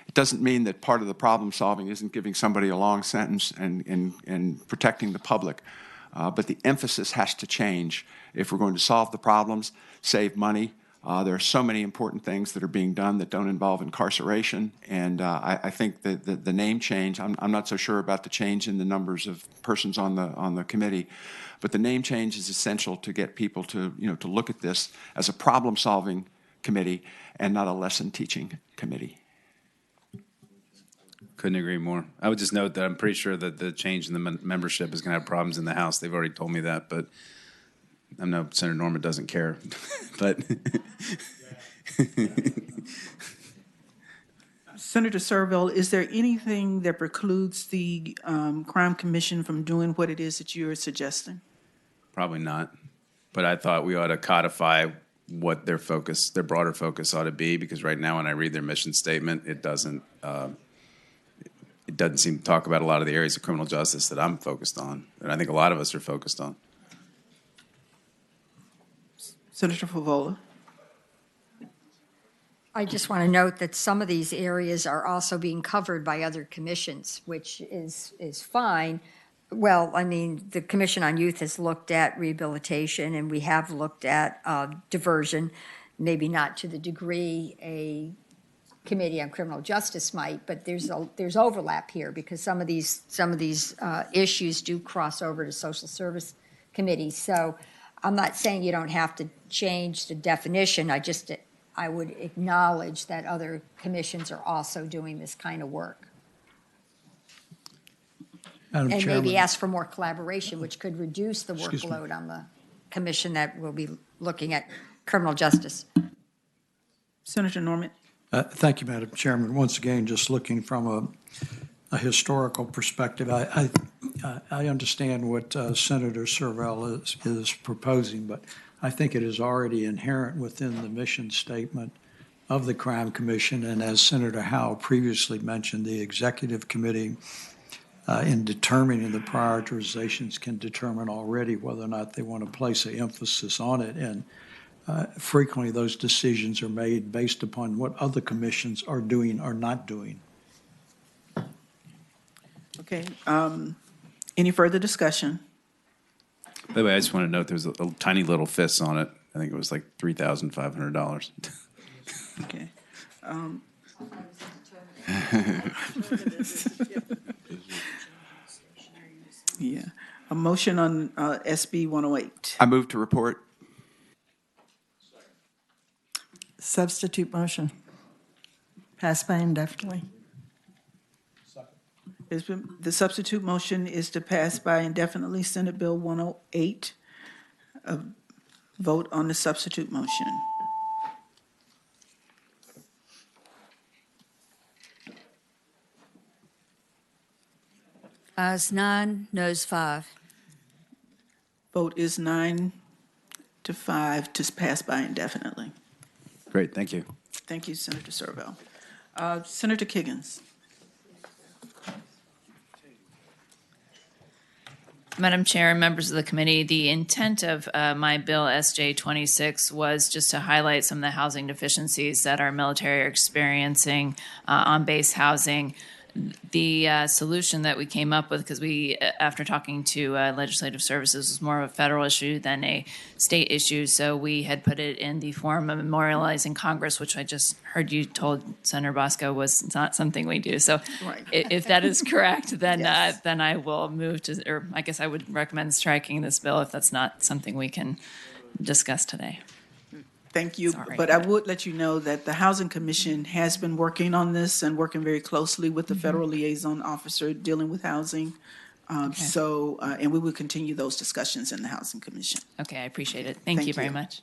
It doesn't mean that part of the problem solving isn't giving somebody a long sentence and protecting the public. But the emphasis has to change if we're going to solve the problems, save money. There are so many important things that are being done that don't involve incarceration. And I think that the name change, I'm not so sure about the change in the numbers of persons on the committee, but the name change is essential to get people to look at this as a problem-solving committee and not a lesson-teaching committee. Couldn't agree more. I would just note that I'm pretty sure that the change in the membership is going to have problems in the House. They've already told me that, but I know Senator Norman doesn't care. But Senator Serval, is there anything that precludes the Crime Commission from doing what it is that you're suggesting? probably not. But I thought we ought to codify what their broader focus ought to be, because right now when I read their mission statement, it doesn't seem to talk about a lot of the areas of criminal justice that I'm focused on, and I think a lot of us are focused on. Senator Favola. I just want to note that some of these areas are also being covered by other commissions, which is fine. Well, I mean, the Commission on Youth has looked at rehabilitation, and we have looked at diversion, maybe not to the degree a Committee on Criminal Justice might, but there's overlap here, because some of these issues do cross over to social service committees. So I'm not saying you don't have to change the definition. I would acknowledge that other commissions are also doing this kind of work. Madam And Chairman. maybe ask for more collaboration, which could reduce the Excuse me. workload on the commission that will be looking at criminal justice. Senator Norman. Thank you, Madam Chairman. Once again, just looking from a historical perspective, I understand what Senator Serval is proposing, but I think it is already inherent within the mission statement of the Crime Commission. And as Senator Howe previously mentioned, the Executive Committee in determining the prioritizations can determine already whether or not they want to place an emphasis on it. And frequently those decisions are made based upon what other commissions are doing or not doing. Okay. Any further discussion? By the way, I just want to note there's a tiny little fist on it. I think it was like $3,500. Okay. Yeah. A motion on SB 108. I move to report. Substitute motion. Passed by indefinitely. The substitute motion is to pass by indefinitely Senate Bill 108. Vote on the substitute motion. Ayes 9, noes 5. Vote is 9 to 5 to pass by indefinitely. Great, thank you. Thank you, Senator Servell. Senator Kiggins. Madam Chair and members of the committee, the intent of my bill SJ 26 was just to highlight some of the housing deficiencies that our military are experiencing on base housing. The solution that we came up with, because we, after talking to legislative services, was more of a federal issue than a state issue. So we had put it in the form of memorializing Congress, which I just heard you told Senator Bosco was not something we do. So Right. if that is correct, then Yes. then I will move to, or I guess I would recommend striking this bill if that's not something we can discuss today. Thank you. Sorry. But I would let you know that the Housing Commission has been working on this and working very closely with the federal liaison officer dealing with housing. So, and we will continue those discussions in the Housing Commission. Okay, I appreciate it. Thank you very much.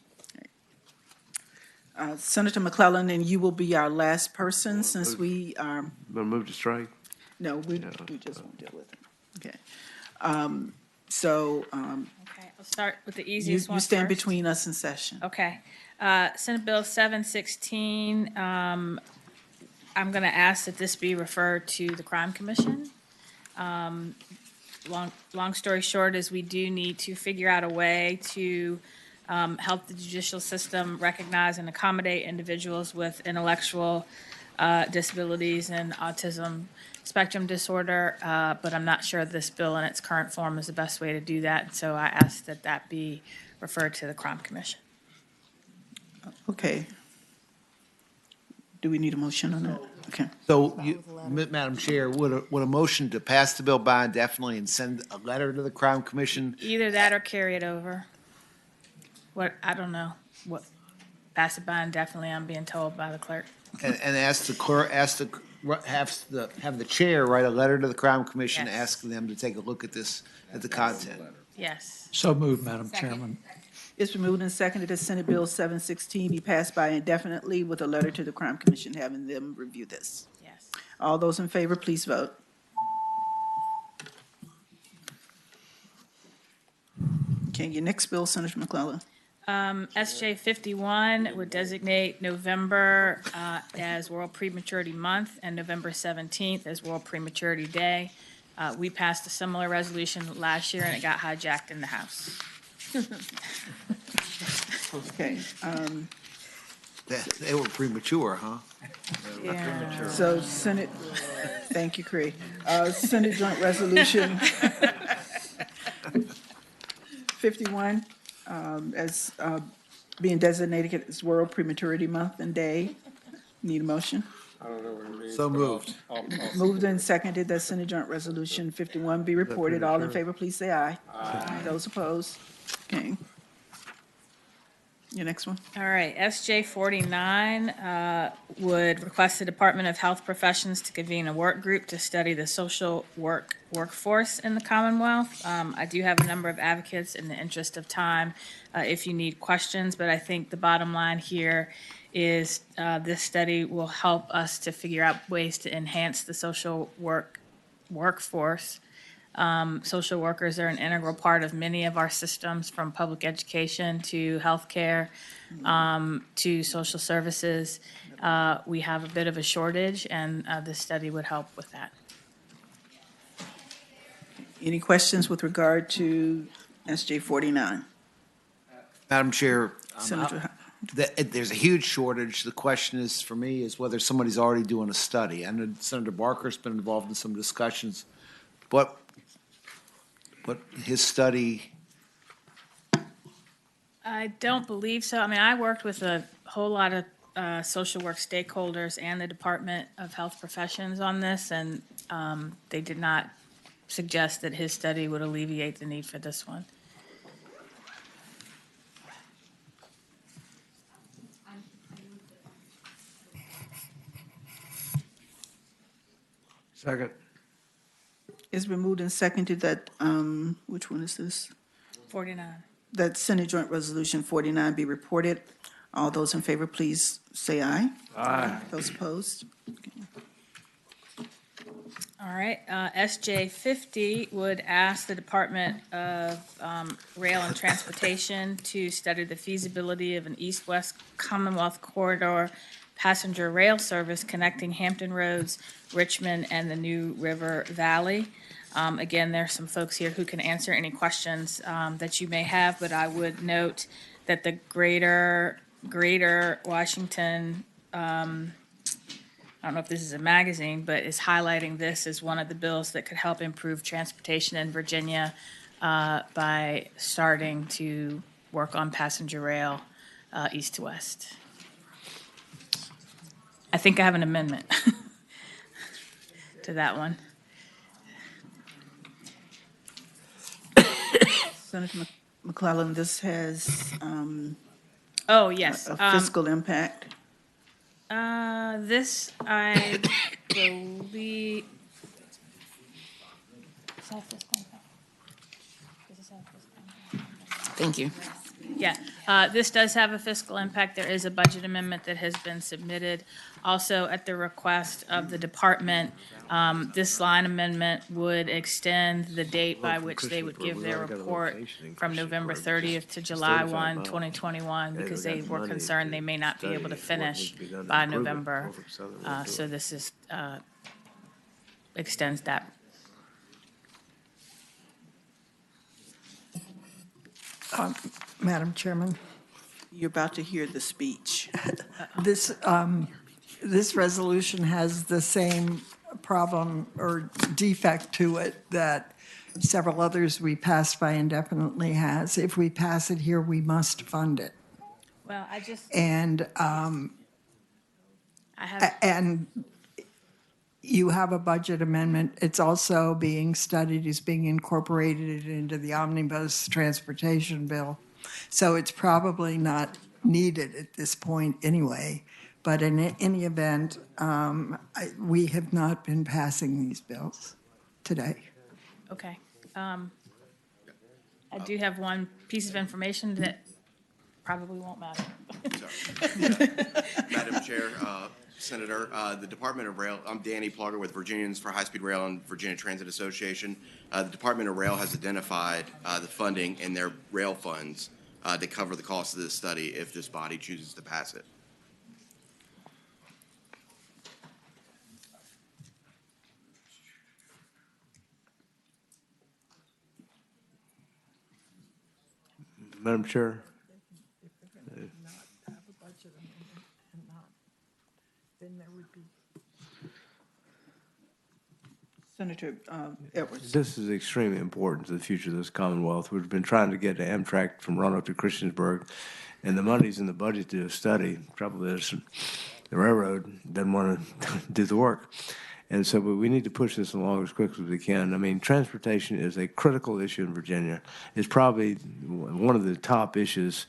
Senator McClellan, and you will be our last person since we are, Gonna move to strike? no, we just won't deal with it. Okay. Okay, I'll start with the easiest one You stand first. between us and session. Okay. Senate Bill 716, I'm going to ask that this be referred to the Crime Commission. Long story short is we do need to figure out a way to help the judicial system recognize and accommodate individuals with intellectual disabilities and autism spectrum disorder, but I'm not sure this bill in its current form is the best way to do that. So I ask that that be referred to the Crime Commission. Okay. Do we need a motion on that? Okay. So, Madam Chair, would a motion to pass the bill by indefinitely and send a letter to the Crime Commission? Either that or carry it over. What, I don't know, what, pass it by indefinitely, I'm being told by the clerk. And ask the clerk, have the chair write a letter to the Crime Commission Yes. asking them to take a look at this, at the content. Yes. So moved, Madam Chairman. It's been moved and seconded that Senate Bill 716 be passed by indefinitely with a letter to the Crime Commission having them review this. Yes. All those in favor, please vote. Okay, your next bill, Senator McClellan. SJ 51 would designate November as World Prematurity Month and November 17th as World Prematurity Day. We passed a similar resolution last year and it got hijacked in the House. Okay. They were premature, huh? Yeah. So Senate, thank you, Craig. Senate Joint Resolution 51 as being designated as World Prematurity Month and Day. Need a motion? I don't know what it means. So but moved. I'll Moved and seconded that Senate Joint Resolution 51 be reported. All in favor, please say aye. Aye. Those opposed? Okay. Your next one? All right, SJ 49 would request the Department of Health Professions to convene a work group to study the social workforce in the Commonwealth. I do have a number of advocates in the interest of time if you need questions, but I think the bottom line here is this study will help us to figure out ways to enhance the social workforce. Social workers are an integral part of many of our systems, from public education to healthcare, to social services. We have a bit of a shortage, and this study would help with that. Any questions with regard to SJ 49? Madam Chair, Senator, there's a huge shortage. The question is, for me, is whether somebody's already doing a study. I know Senator Barker's been involved in some discussions. What his study, I don't believe so. I mean, I worked with a whole lot of social work stakeholders and the Department of Health Professions on this, and they did not suggest that his study would alleviate the need for this one. Second. it's been moved and seconded that, which one is this? 49. That Senate Joint Resolution 49 be reported. All those in favor, please say aye. Aye. Those opposed? All right, SJ 50 would ask the Department of Rail and Transportation to study the feasibility of an east-west Commonwealth corridor passenger rail service connecting Hampton Roads, Richmond, and the New River Valley. Again, there's some folks here who can answer any questions that you may have, but I would note that the Greater Washington, I don't know if this is a magazine, but is highlighting this as one of the bills that could help improve transportation in Virginia by starting to work on passenger rail east to west. I think I have an amendment to that one. Senator McClellan, this has Oh, yes. a fiscal impact. This, I believe. Thank you. Yeah, this does have a fiscal impact. There is a budget amendment that has been submitted. Also, at the request of the department, this line amendment would extend the date by which they would give their report from November 30th to July 1, 2021, because they were concerned they may not be able to finish by November. So this is, extends that. Madam Chairman, You're about to hear the speech. this resolution has the same problem or defect to it that several others we passed by indefinitely has. If we pass it here, we must fund it. Well, I just. And and you have a budget amendment. It's also being studied as being incorporated into the omnibus transportation bill. So it's probably not needed at this point anyway. But in any event, we have not been passing these bills today. Okay. I do have one piece of information that probably won't matter. Madam Chair, Senator, the Department of Rail, I'm Danny Plugger with Virginians for High Speed Rail and Virginia Transit Association. The Department of Rail has identified the funding in their rail funds to cover the cost of this study if this body chooses to pass it. Madam Chair. Senator Edwards. This is extremely important to the future of this Commonwealth. We've been trying to get Amtrak from Roanoke to Christiansburg, and the money's in the budget to do a study. Trouble is, the railroad doesn't want to do the work. And so we need to push this along as quickly as we can. I mean, transportation is a critical issue in Virginia. It's probably one of the top issues.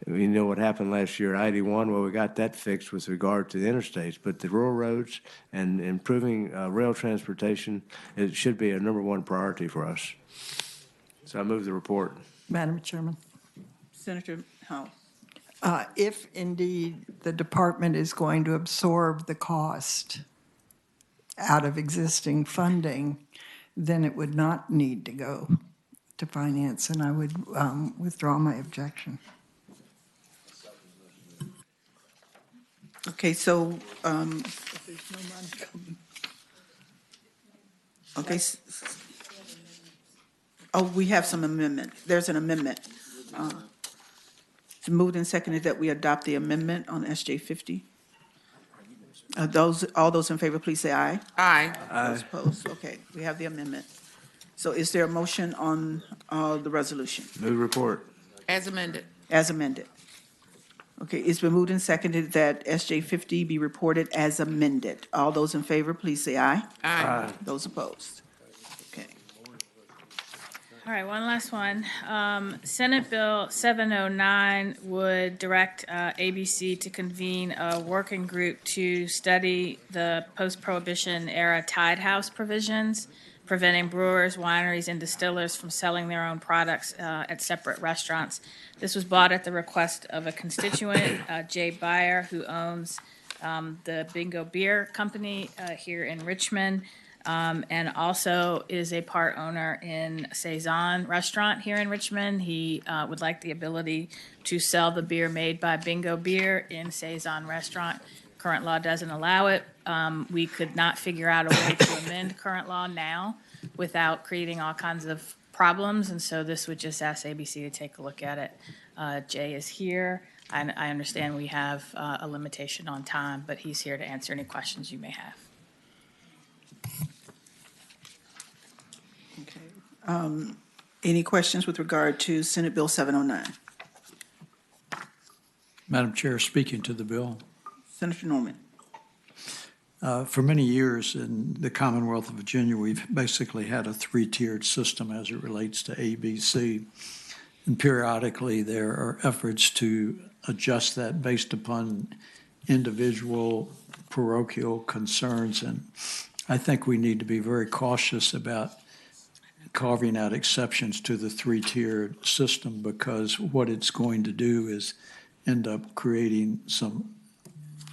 You know what happened last year, I-81, well, we got that fixed with regard to the interstates, but the rural roads and improving rail transportation, it should be a #1 priority for us. So I move the report. Madam Chairman. Senator Howell. If indeed the department is going to absorb the cost out of existing funding, then it would not need to go to finance, and I would withdraw my objection. Okay, so, okay. Oh, we have some amendment. There's an amendment. It's moved and seconded that we adopt the amendment on SJ 50. All those in favor, please say aye. Aye. Those opposed, okay, we have the amendment. So is there a motion on the resolution? Move report. As amended. As amended. Okay, it's been moved and seconded that SJ 50 be reported as amended. All those in favor, please say aye. Aye. Those opposed. Okay. All right, one last one. Senate Bill 709 would direct ABC to convene a working group to study the post-prohibition era Tide House provisions, preventing brewers, wineries, and distillers from selling their own products at separate restaurants. This was brought at the request of a constituent, Jay Beyer, who owns the Bingo Beer Company here in Richmond. and also is a part owner in Cezanne Restaurant here in Richmond. He would like the ability to sell the beer made by Bingo Beer in Cezanne Restaurant. Current law doesn't allow it. We could not figure out a way to amend current law now without creating all kinds of problems, and so this would just ask ABC to take a look at it. Jay is here. I understand we have a limitation on time, but he's here to answer any questions you may have. Any questions with regard to Senate Bill 709? Madam Chair, speaking to the bill. Senator Norman. For many years in the Commonwealth of Virginia, we've basically had a three-tiered system as it relates to ABC. And periodically, there are efforts to adjust that based upon individual parochial concerns. And I think we need to be very cautious about carving out exceptions to the three-tiered system, because what it's going to do is end up creating some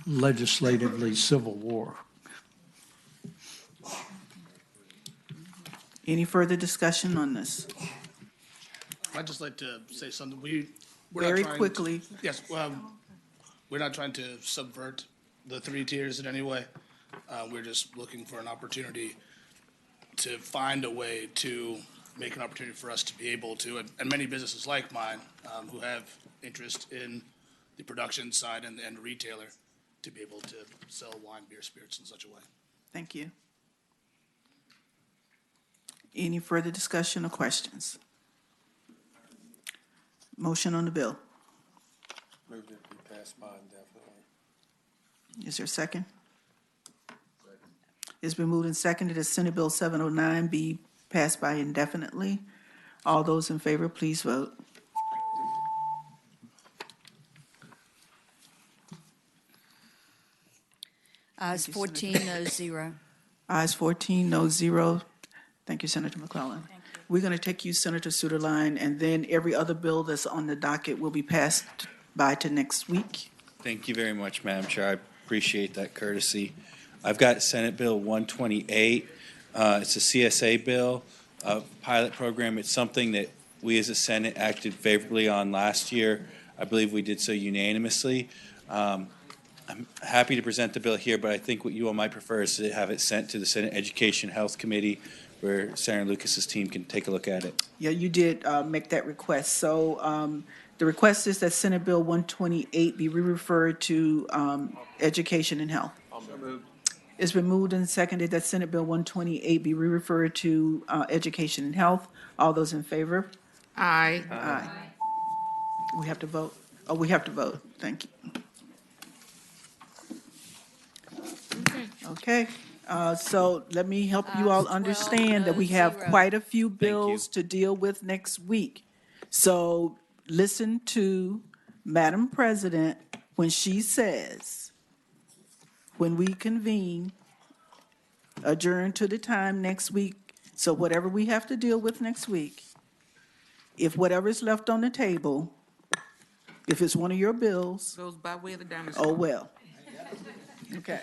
legislatively civil war. Any further discussion on this? I'd just like to say something. We're Very not trying quickly. Yes, we're not trying to subvert the three tiers in any way. We're just looking for an opportunity to find a way to make an opportunity for us to be able to, and many businesses like mine who have interest in the production side and the retailer, to be able to sell wine, beer, spirits in such a way. Thank you. Any further discussion or questions? Motion on the bill. Move that we pass by indefinitely. Is there a second? It's been moved and seconded that Senate Bill 709 be passed by indefinitely. All those in favor, please vote. Ayes 14, no 0. Ayes 14, no 0. Thank you, Senator McClellan. We're going to take you, Senator Suderline, and then every other bill that's on the docket will be passed by to next week. Thank you very much, Madam Chair. I appreciate that courtesy. I've got Senate Bill 128. It's a CSA bill, a pilot program. It's something that we as a Senate acted favorably on last year. I believe we did so unanimously. I'm happy to present the bill here, but I think what you all might prefer is to have it sent to the Senate Education Health Committee, where Senator Lucas's team can take a look at it. Yeah, you did make that request. So the request is that Senate Bill 128 be re-referred to Education and Health. It's been moved and seconded that Senate Bill 128 be re-referred to Education and Health. All those in favor? Aye. Aye. We have to vote. Oh, we have to vote. Thank you. Okay. So let me help you all understand that we have quite a few bills to deal with next week. So listen to Madam President when she says, when we convene, adjourn to the time next week. So whatever we have to deal with next week, if whatever is left on the table, if it's one of your bills, Goes by way of the dinosaur. oh well. Okay.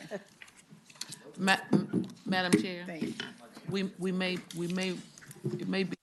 Madam Chair, it may be